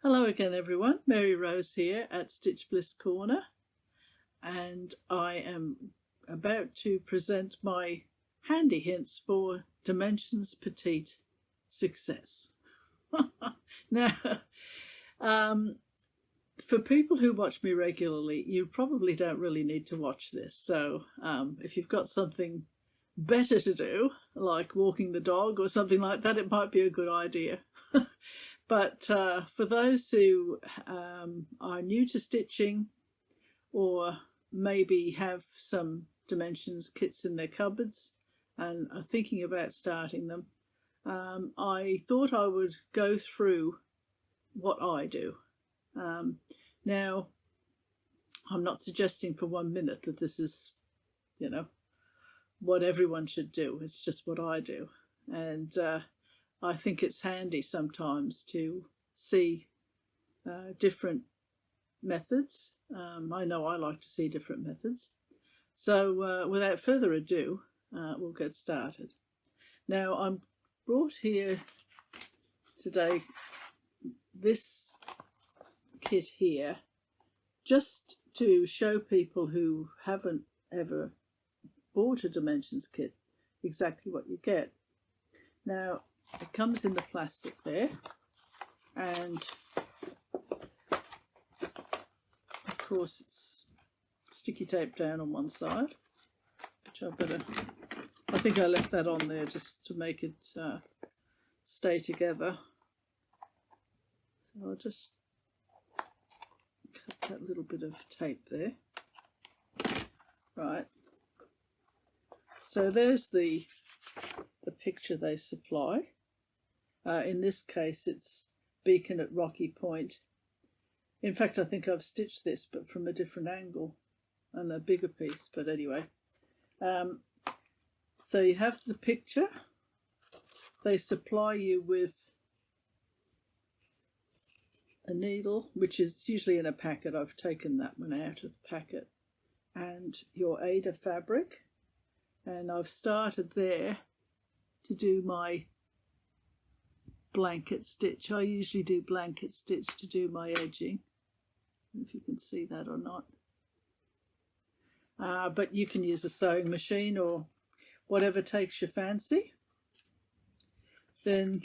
Hello again everyone, Mary Rose here at Stitch Bliss Corner, and I am about to present my handy hints for Dimensions Petite success. Now, for people who watch me regularly, you probably don't really need to watch this, so if you've got something better to do, like walking the dog or something like that, it might be a good idea. But for those who are new to stitching, or maybe have some dimensions kits in their cupboards and are thinking about starting them, I thought I would go through what I do. Now, I'm not suggesting for 1 minute that this is, what everyone should do. It's just what I do. And I think it's handy sometimes to see different methods. I know I like to see different methods. So without further ado, we'll get started. Now, I'm brought here today this kit here just to show people who haven't ever bought a dimensions kit exactly what you get. Now, it comes in the plastic there, and of course it's sticky tape down on one side, which I think I left that on there just to make it stay together. So I'll just cut that little bit of tape there. Right, so there's the picture they supply. In this case, it's Beacon at Rocky Point. In fact, I think I've stitched this, but from a different angle and a bigger piece. But anyway, so you have the picture. They supply you with a needle, which is usually in a packet. I've taken that one out of the packet, and your Ada fabric. And I've started there to do my blanket stitch. I usually do blanket stitch to do my edging, if you can see that or not. But you can use a sewing machine or whatever takes your fancy. Then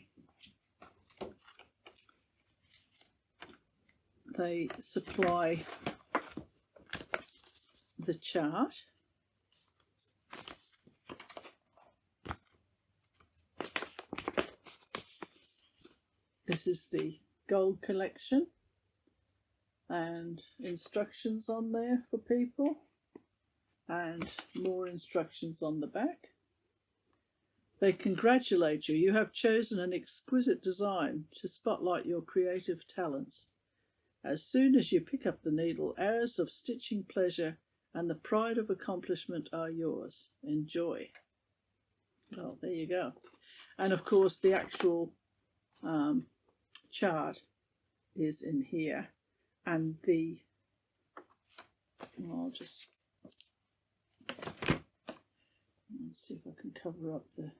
they supply the chart. This is the gold collection, and instructions on there for people, and more instructions on the back. They congratulate you. You have chosen an exquisite design to spotlight your creative talents. As soon as you pick up the needle, hours of stitching pleasure and the pride of accomplishment are yours. Enjoy. Well, there you go. And of course, the actual chart is in here, and I'll just see if I can cover up the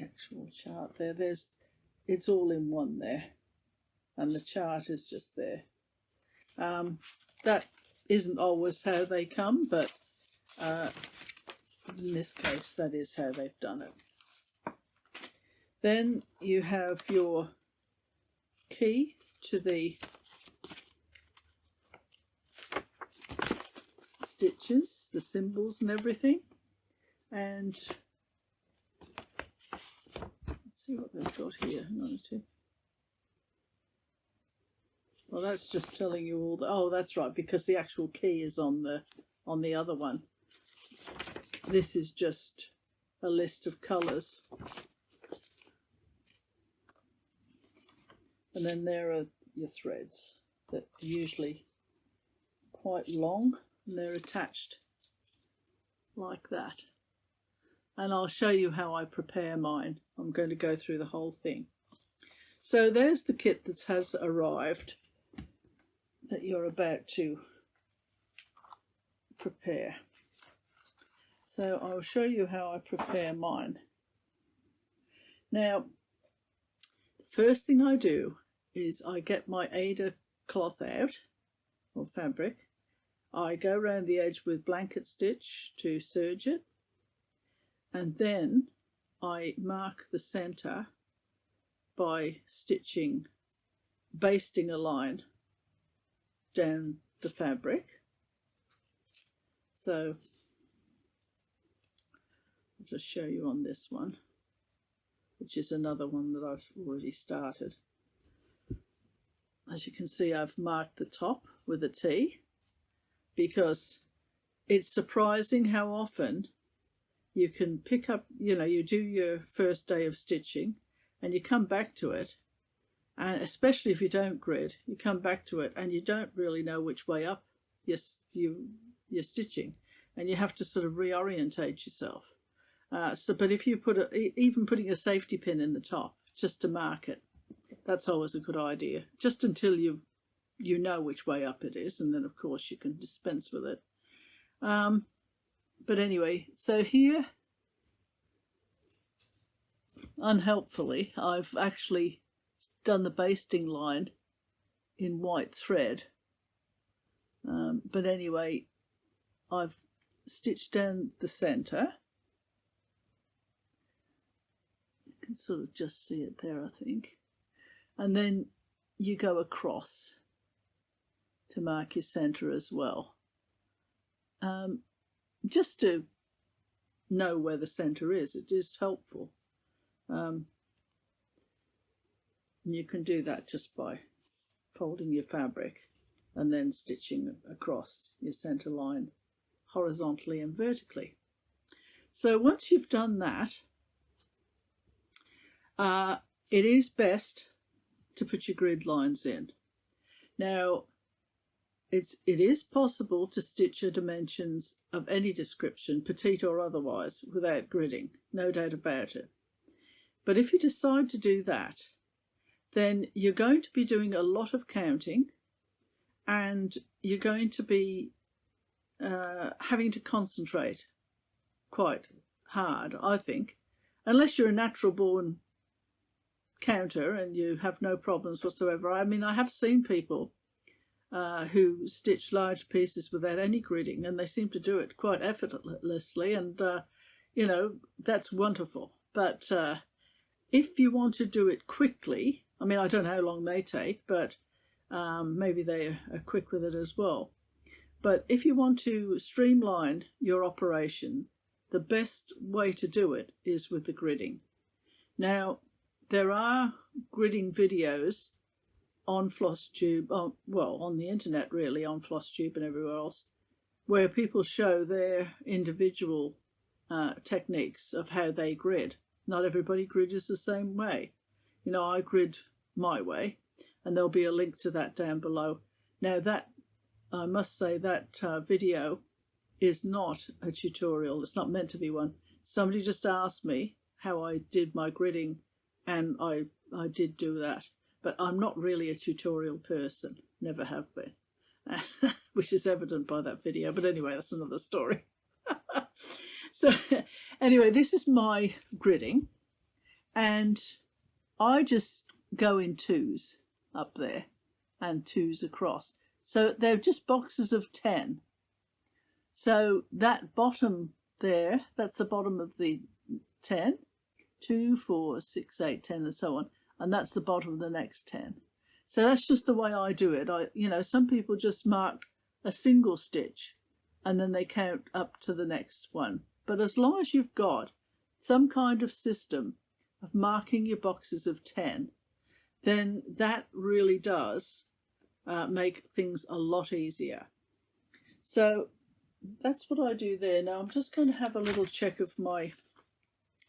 actual chart there. It's all in one there, and the chart is just there. That isn't always how they come, but in this case that is how they've done it. Then you have your key to the stitches, the symbols and everything, and let's see what they've got here. Hang on a tick. Well, that's just telling you all the, oh, that's right, because the actual key is on the other one. This is just a list of colours. And then there are your threads that are usually quite long, and they're attached like that. And I'll show you how I prepare mine. I'm going to go through the whole thing. So there's the kit that has arrived that you're about to prepare. So I'll show you how I prepare mine. Now, the first thing I do is I get my Aida cloth out, or fabric. I go around the edge with blanket stitch to serge it, and then I mark the centre by stitching, basting a line down the fabric. So I'll just show you on this one, which is another one that I've already started. As you can see, I've marked the top with a T, because it's surprising how often you can pick up, you know, you do your first day of stitching and you come back to it, and especially if you don't grid, you come back to it and you don't really know which way up you're stitching, and you have to sort of reorientate yourself. But if you put even putting a safety pin in the top just to mark it, that's always a good idea, just until you know which way up it is, and then of course you can dispense with it. But anyway, so here, unhelpfully, I've actually done the basting line in white thread. But anyway, I've stitched down the centre. You can sort of just see it there, I think. And then you go across to mark your centre as well. Just to know where the centre is, it is helpful. You can do that just by folding your fabric and then stitching across your centre line horizontally and vertically. So once you've done that, it is best to put your grid lines in. Now, it is possible to stitch your dimensions of any description, petite or otherwise, without gridding, no doubt about it. But if you decide to do that, then you're going to be doing a lot of counting, and you're going to be having to concentrate quite hard, I think, unless you're a natural born counter and you have no problems whatsoever. I mean, I have seen people who stitch large pieces without any gridding, and they seem to do it quite effortlessly, and you know, that's wonderful. But if you want to do it quickly, I mean, I don't know how long they take, but maybe they are quick with it as well. But if you want to streamline your operation, the best way to do it is with the gridding. Now, there are gridding videos on Flosstube, well, on the internet really, on Flosstube and everywhere else, where people show their individual techniques of how they grid. Not everybody grids the same way. You know, I grid my way, and there'll be a link to that down below. Now, that, I must say, that video is not a tutorial. It's not meant to be one. Somebody just asked me how I did my gridding, and I did do that. But I'm not really a tutorial person, never have been, which is evident by that video. But anyway, that's another story. So anyway, this is my gridding, and I just go in twos up there and twos across. So they're just boxes of 10. So that bottom there, that's the bottom of the 10, 2, 4, 6, 8, 10, and so on. And that's the bottom of the next 10. So that's just the way I do it. You know, some people just mark a single stitch and then they count up to the next one. But as long as you've got some kind of system of marking your boxes of 10, then that really does make things a lot easier. So that's what I do there. Now I'm just going to have a little check of my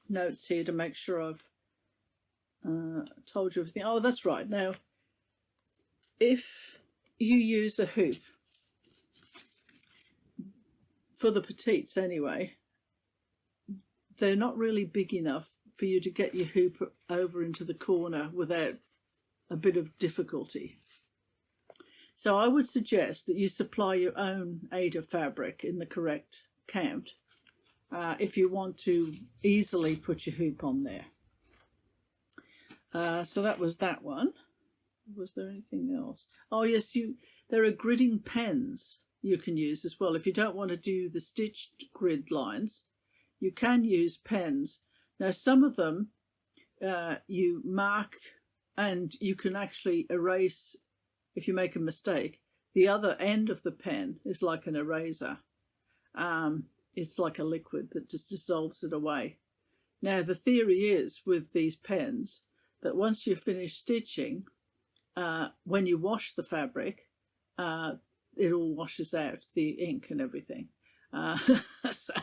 notes here to make sure I've told you everything. Oh, that's right. Now, if you use a hoop, for the petites anyway, they're not really big enough for you to get your hoop over into the corner without a bit of difficulty. So I would suggest that you supply your own Aida fabric in the correct count, if you want to easily put your hoop on there. So that was that one. Was there anything else? Oh yes, there are gridding pens you can use as well. If you don't want to do the stitched grid lines, you can use pens. Now some of them you mark, and you can actually erase if you make a mistake. The other end of the pen is like an eraser. It's like a liquid that just dissolves it away. Now the theory is with these pens that once you finish stitching, when you wash the fabric, it all washes out, the ink and everything. So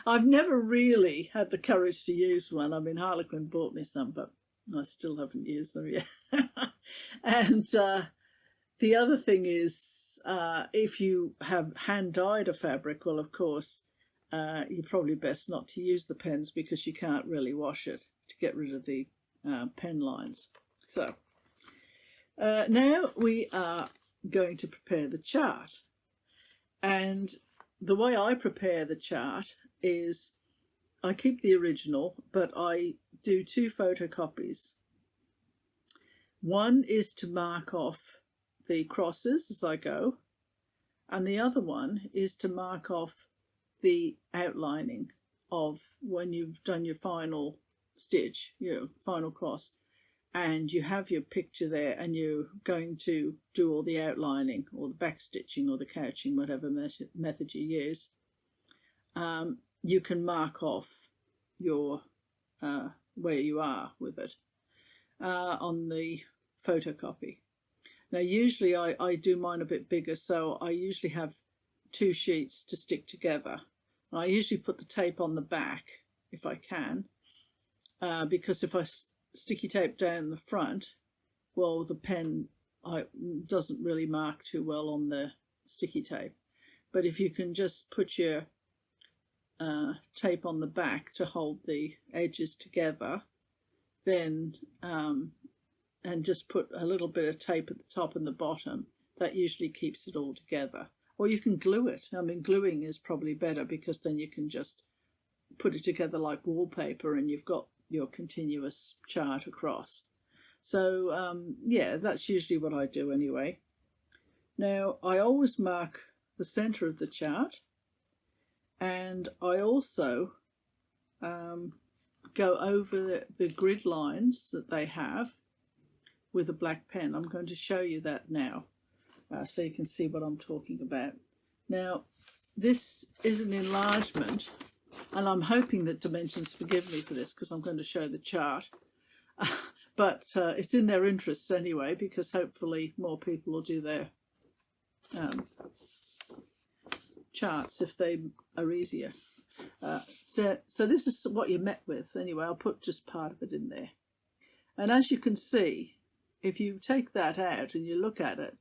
I've never really had the courage to use one. I mean, Harlequin bought me some, but I still haven't used them yet. And the other thing is, if you have hand-dyed a fabric, well, of course, you're probably best not to use the pens because you can't really wash it to get rid of the pen lines. So now we are going to prepare the chart, and the way I prepare the chart is I keep the original, but I do 2 photocopies. One is to mark off the crosses as I go, and the other one is to mark off the outlining of when you've done your final stitch, your final cross, and you have your picture there and you're going to do all the outlining or the back stitching or the couching, whatever method you use. You can mark off your where you are with it on the photocopy. Now usually I do mine a bit bigger, so I usually have 2 sheets to stick together. I usually put the tape on the back if I can, because if I sticky tape down the front, well, the pen doesn't really mark too well on the sticky tape. But if you can just put your tape on the back to hold the edges together, then and just put a little bit of tape at the top and the bottom, that usually keeps it all together. Or you can glue it. I mean, gluing is probably better because then you can just put it together like wallpaper and you've got your continuous chart across. So yeah, that's usually what I do anyway. Now I always mark the center of the chart, and I also go over the grid lines that they have with a black pen. I'm going to show you that now, so you can see what I'm talking about. Now this is an enlargement, and I'm hoping that Dimensions forgive me for this because I'm going to show the chart. But it's in their interests anyway, because hopefully more people will do their charts if they are easier. So this is what you're met with anyway. I'll put just part of it in there. And as you can see, if you take that out and you look at it,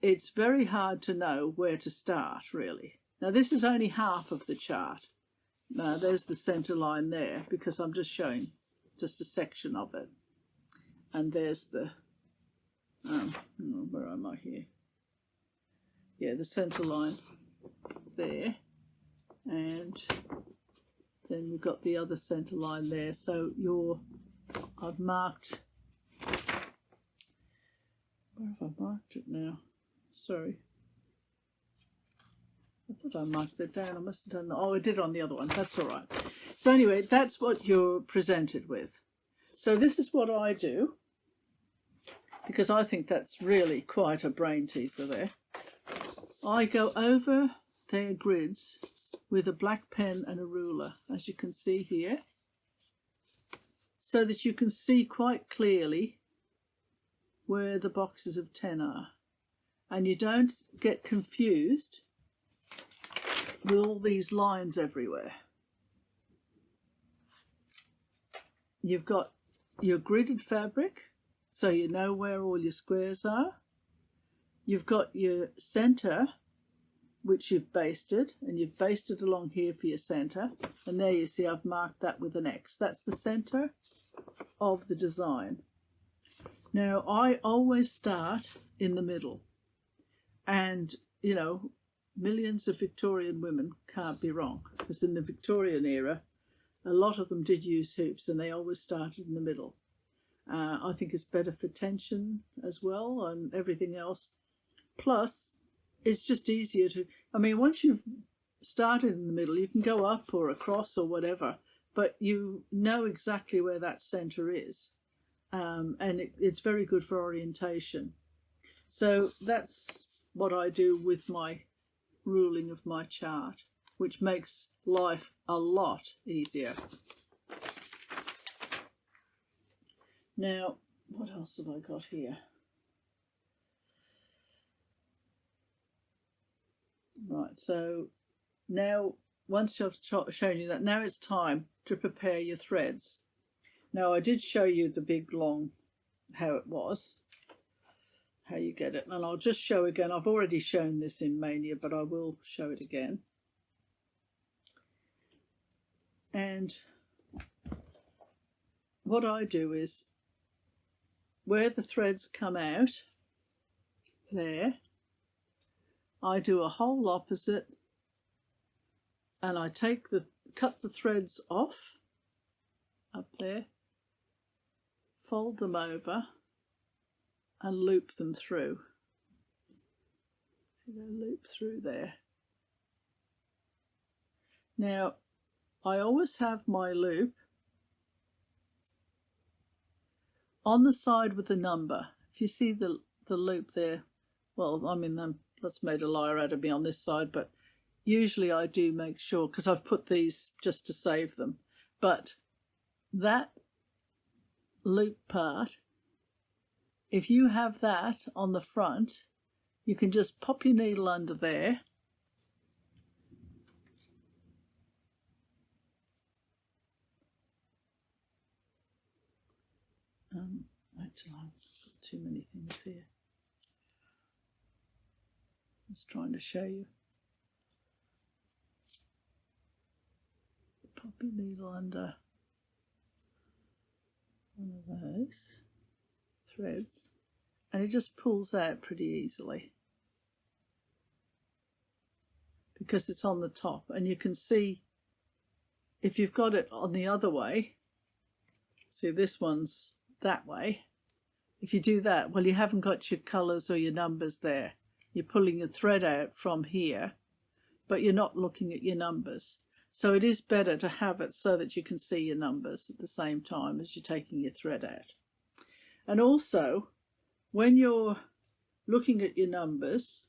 it's very hard to know where to start, really. Now this is only half of the chart. Now there's the center line there, because I'm just showing just a section of it. And there's the, where am I here? Yeah, the center line there. And then we've got the other center line there. So I've marked, where have I marked it now? Sorry. I thought I marked that down. I must have done that. Oh, I did on the other one. That's all right. So anyway, that's what you're presented with. So this is what I do, because I think that's really quite a brain teaser there. I go over their grids with a black pen and a ruler, as you can see here, so that you can see quite clearly where the boxes of 10 are. And you don't get confused with all these lines everywhere. You've got your gridded fabric, so you know where all your squares are. You've got your center, which you've basted, and you've basted along here for your center. And there you see I've marked that with an X. That's the center of the design. Now I always start in the middle. And, you know, millions of Victorian women can't be wrong, because in the Victorian era, a lot of them did use hoops and they always started in the middle. I think it's better for tension as well and everything else. Plus, it's just easier to, I mean, once you've started in the middle, you can go up or across or whatever, but you know exactly where that center is. And it's very good for orientation. So that's what I do with my ruling of my chart, which makes life a lot easier. Now, what else have I got here? Right, so now once I've shown you that, now it's time to prepare your threads. Now I did show you the big long, how it was, how you get it, and I'll just show again. I've already shown this in Mania, but I will show it again. And what I do is, where the threads come out there, I do a hole opposite, and I cut the threads off up there, fold them over and loop them through. See, they loop through there. Now, I always have my loop on the side with the number. If you see the loop there, well, I mean, that's made a liar out of me on this side, but usually I do make sure, because I've put these just to save them, but that loop part, if you have that on the front, you can just pop your needle under there wait till I've got too many things here. I was trying to show you. Pop your needle under one of those threads and it just pulls out pretty easily because it's on the top, and you can see if you've got it on the other way, see this one's that way, if you do that, well, you haven't got your colours or your numbers there. You're pulling the thread out from here, but you're not looking at your numbers. So it is better to have it so that you can see your numbers at the same time as you're taking your thread out. And also, when you're looking at your numbers,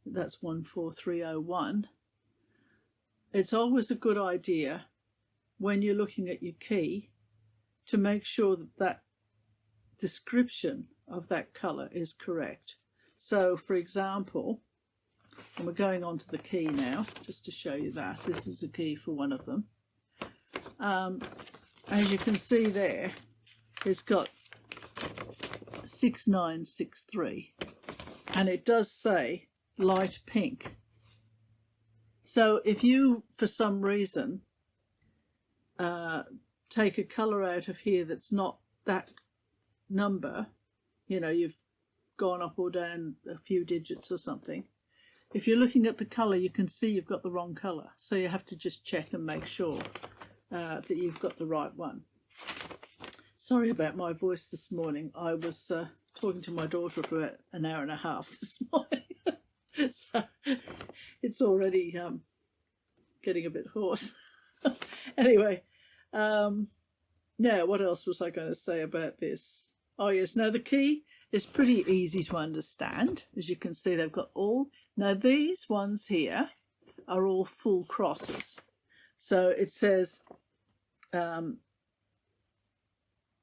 that's 14301, it's always a good idea when you're looking at your key to make sure that that description of that colour is correct. So, for example, and we're going on to the key now, just to show you that. This is the key for one of them. As you can see there, it's got 6963, and it does say light pink. So if you, for some reason, take a colour out of here that's not that number, you know, you've gone up or down a few digits or something, if you're looking at the colour, you can see you've got the wrong colour. So you have to just check and make sure that you've got the right one. Sorry about my voice this morning. I was talking to my daughter for about an hour and a half this morning. So it's already getting a bit hoarse. Anyway, now what else was I going to say about this? Oh yes, now the key is pretty easy to understand. As you can see, they've got all, now these ones here are all full crosses. So it says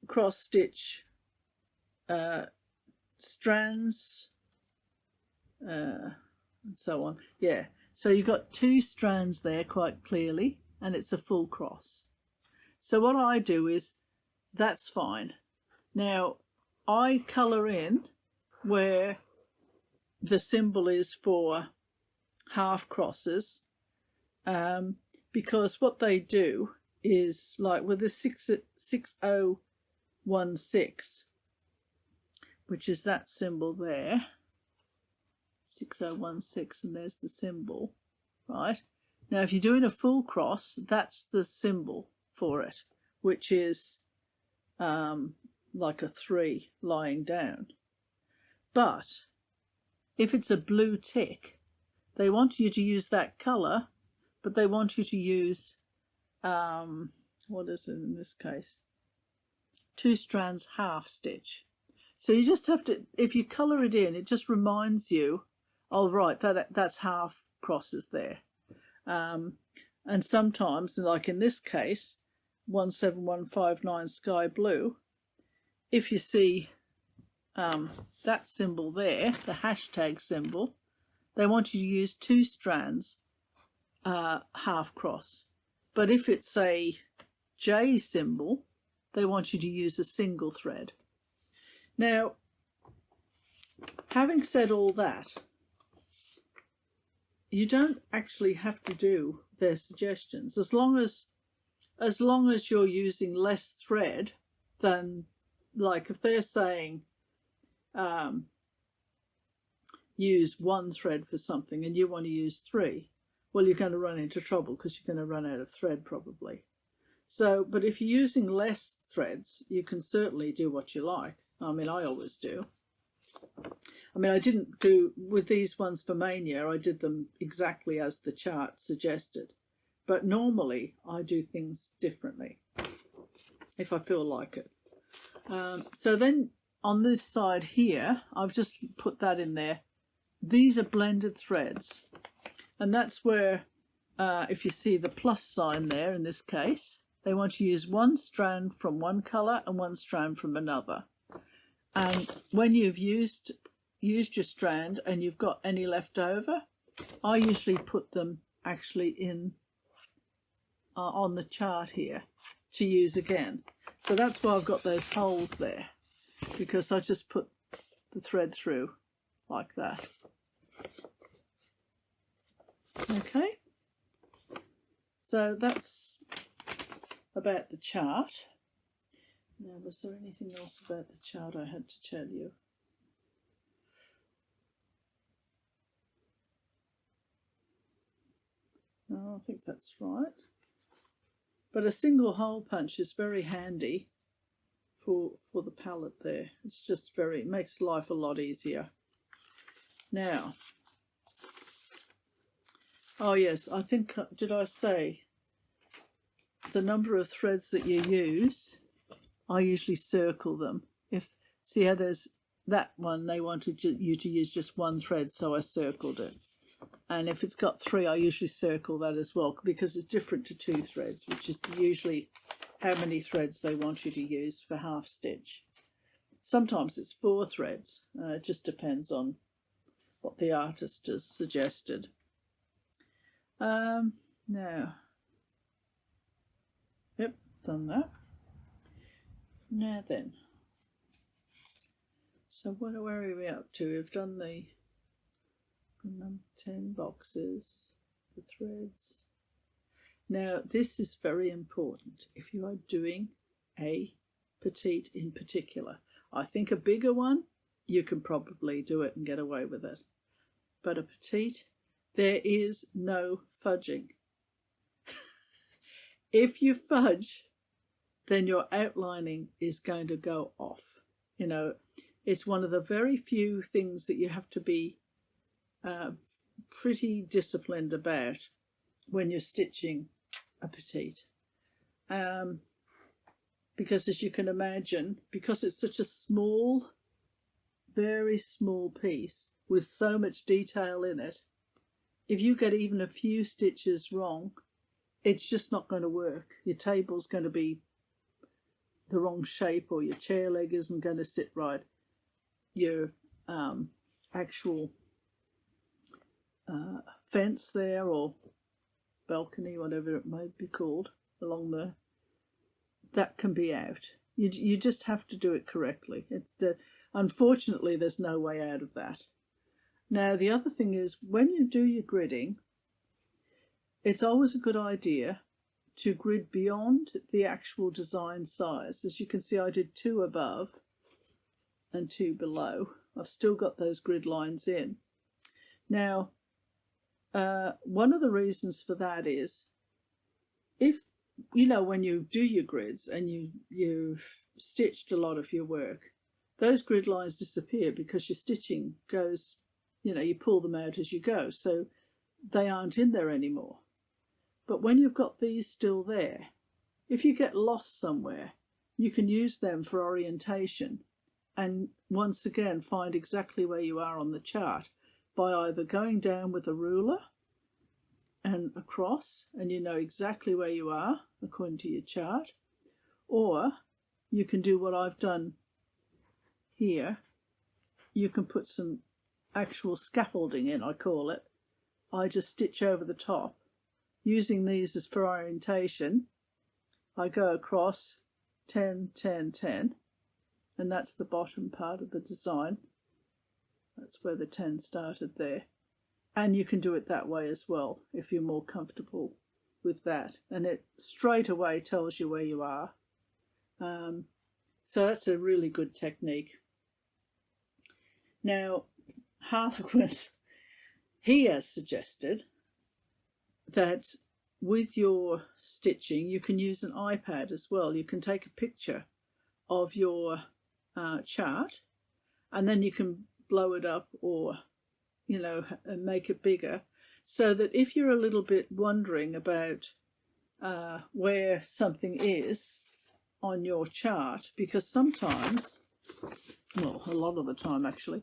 cross stitch strands and so on. Yeah, so you've got 2 strands there quite clearly, and it's a full cross. So what I do is, that's fine. Now I colour in where the symbol is for half crosses, because what they do is, like with the 6016, which is that symbol there, 6016, and there's the symbol, right? Now, if you're doing a full cross, that's the symbol for it, which is like a 3 lying down. But if it's a blue tick, they want you to use that colour, but they want you to use, what is it in this case? 2 strands half stitch. So you just have to, if you colour it in, it just reminds you, oh right, that's half crosses there. And sometimes, like in this case, 17159 sky blue, if you see that symbol there, the hashtag symbol, they want you to use 2 strands half cross. But if it's a J symbol, they want you to use a single thread. Now, having said all that, you don't actually have to do their suggestions as long as you're using less thread than, like if they're saying use 1 thread for something and you want to use 3, well, you're going to run into trouble because you're going to run out of thread probably. So, but if you're using less threads, you can certainly do what you like. I mean, I always do. I mean, I didn't do, with these ones for Mania, I did them exactly as the chart suggested. But normally, I do things differently, if I feel like it. So then, on this side here, I've just put that in there. These are blended threads. And that's where, if you see the plus sign there, in this case, they want you to use 1 strand from one colour and 1 strand from another. And when you've used your strand and you've got any left over, I usually put them actually in on the chart here to use again. So that's why I've got those holes there, because I just put the thread through like that. Okay, so that's about the chart. Now, was there anything else about the chart I had to tell you? No, I think that's right. But a single hole punch is very handy for the palette there. It's just it makes life a lot easier. Now, oh yes, I think, did I say the number of threads that you use? I usually circle them. See how there's that one, they wanted you to use just 1 thread, so I circled it. And if it's got 3, I usually circle that as well, because it's different to 2 threads, which is usually how many threads they want you to use for half stitch. Sometimes it's 4 threads. It just depends on what the artist has suggested. Now, yep, done that. Now then, so where are we up to? We've done the 10 boxes, the threads. Now, this is very important if you are doing a petite in particular. I think a bigger one, you can probably do it and get away with it. But a petite, there is no fudging. If you fudge, then your outlining is going to go off. You know, it's one of the very few things that you have to be pretty disciplined about when you're stitching a petite. Because as you can imagine, because it's such a small, very small piece with so much detail in it, if you get even a few stitches wrong, it's just not going to work. Your table's going to be the wrong shape, or your chair leg isn't going to sit right. Your actual fence there, or balcony, whatever it may be called, along that can be out. You just have to do it correctly. Unfortunately, there's no way out of that. Now, the other thing is, when you do your gridding, it's always a good idea to grid beyond the actual design size. As you can see, I did 2 above and 2 below. I've still got those grid lines in. Now, one of the reasons for that is, if you know, when you do your grids and you've stitched a lot of your work, those grid lines disappear because your stitching goes, you know, you pull them out as you go, so they aren't in there anymore. But when you've got these still there, if you get lost somewhere, you can use them for orientation and once again find exactly where you are on the chart by either going down with a ruler and across, and you know exactly where you are according to your chart, or you can do what I've done here. You can put some actual scaffolding in, I call it. I just stitch over the top using these as for orientation. I go across 10, 10, 10, and that's the bottom part of the design. That's where the 10 started there. And you can do it that way as well if you're more comfortable with that. And it straight away tells you where you are. So that's a really good technique. Now, Harlequin, he has suggested that with your stitching, you can use an iPad as well. You can take a picture of your chart, and then you can blow it up or, you know, and make it bigger, so that if you're a little bit wondering about where something is on your chart, because sometimes, well, a lot of the time actually,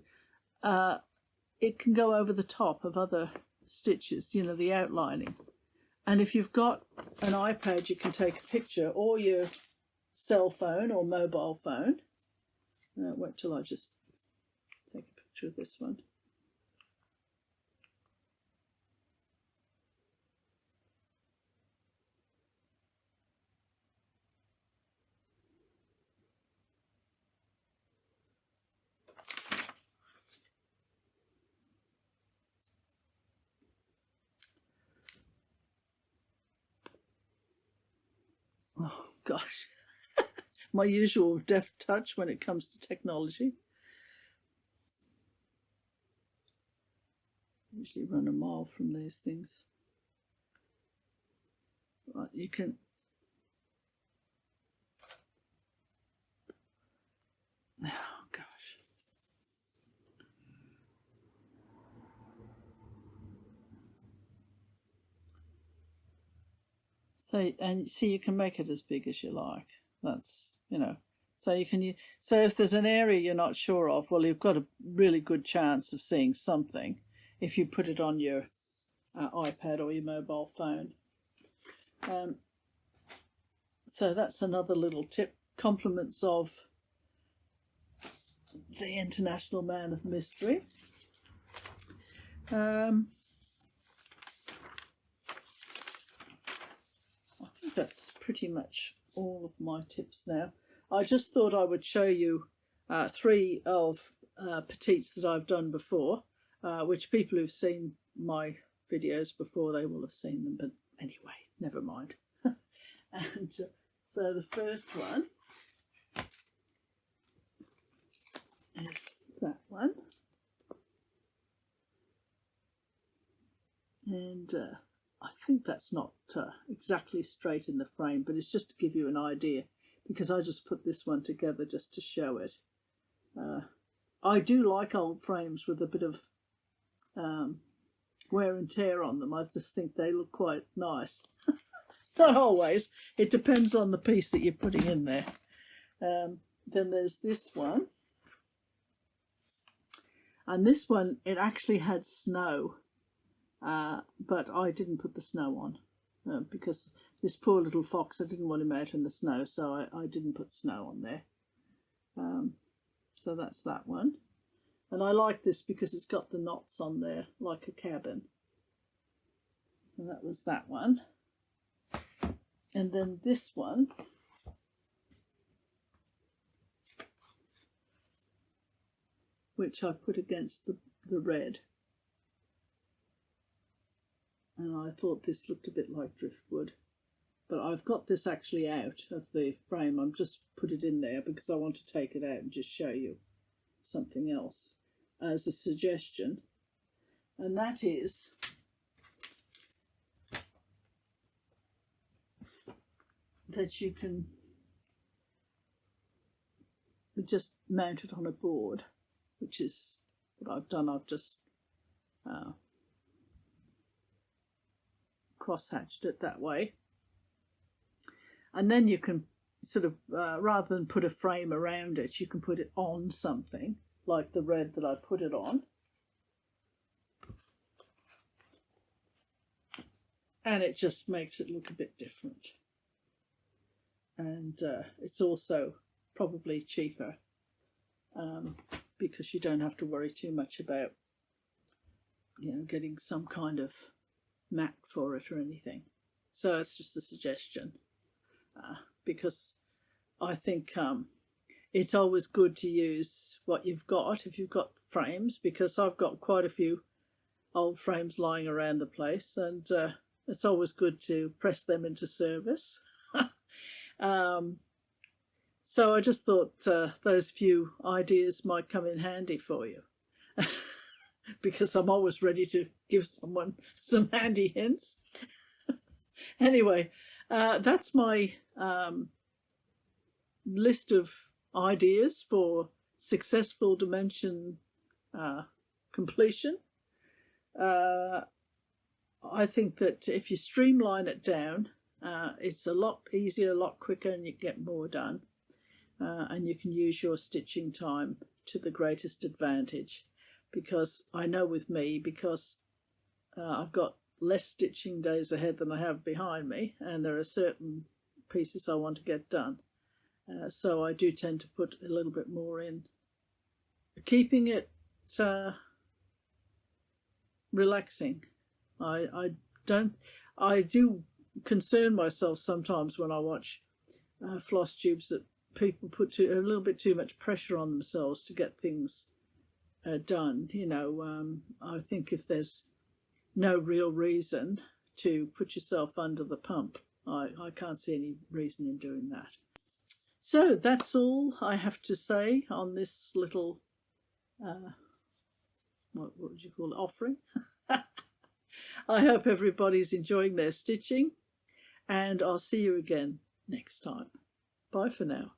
it can go over the top of other stitches, you know, the outlining. And if you've got an iPad, you can take a picture, or your cell phone or mobile phone. Wait till I just take a picture of this one. Oh gosh, my usual deft touch when it comes to technology. Usually run a mile from these things. Right, you can. Oh gosh. So, and see, you can make it as big as you like. That's, you know, so you can, so if there's an area you're not sure of, well, you've got a really good chance of seeing something if you put it on your iPad or your mobile phone. So that's another little tip. Compliments of the International Man of Mystery. I think that's pretty much all of my tips now. I just thought I would show you 3 of Petites that I've done before, which people who've seen my videos before, they will have seen them, but anyway, never mind. And so the first one is that one, and I think that's not exactly straight in the frame, but it's just to give you an idea, because I just put this one together just to show it. I do like old frames with a bit of wear and tear on them. I just think they look quite nice. Not always. It depends on the piece that you're putting in there. Then there's this one. And this one, it actually had snow. But I didn't put the snow on because this poor little fox, I didn't want him out in the snow, so I didn't put snow on there. So that's that one. And I like this because it's got the knots on there like a cabin. And that was that one. And then this one, which I put against the red. And I thought this looked a bit like driftwood. But I've got this actually out of the frame. I'm just put it in there because I want to take it out and just show you something else as a suggestion. and that is that you can just mount it on a board, which is what I've done. I've just cross-hatched it that way, and then you can sort of rather than put a frame around it, you can put it on something like the red that I put it on, and it just makes it look a bit different. And it's also probably cheaper because you don't have to worry too much about, you know, getting some kind of mat for it or anything. So it's just a suggestion, because I think it's always good to use what you've got if you've got frames, because I've got quite a few old frames lying around the place, and it's always good to press them into service. So I just thought those few ideas might come in handy for you, because I'm always ready to give someone some handy hints. Anyway, that's my list of ideas for successful dimension completion. I think that if you streamline it down, it's a lot easier, a lot quicker, and you get more done. And you can use your stitching time to the greatest advantage, because I know with me, because I've got less stitching days ahead than I have behind me, and there are certain pieces I want to get done. So I do tend to put a little bit more in, keeping it relaxing. I do concern myself sometimes when I watch Flosstubes that people put a little bit too much pressure on themselves to get things done. You know, I think if there's no real reason to put yourself under the pump, I can't see any reason in doing that. So that's all I have to say on this little, what would you call it, offering? I hope everybody's enjoying their stitching, and I'll see you again next time. Bye for now.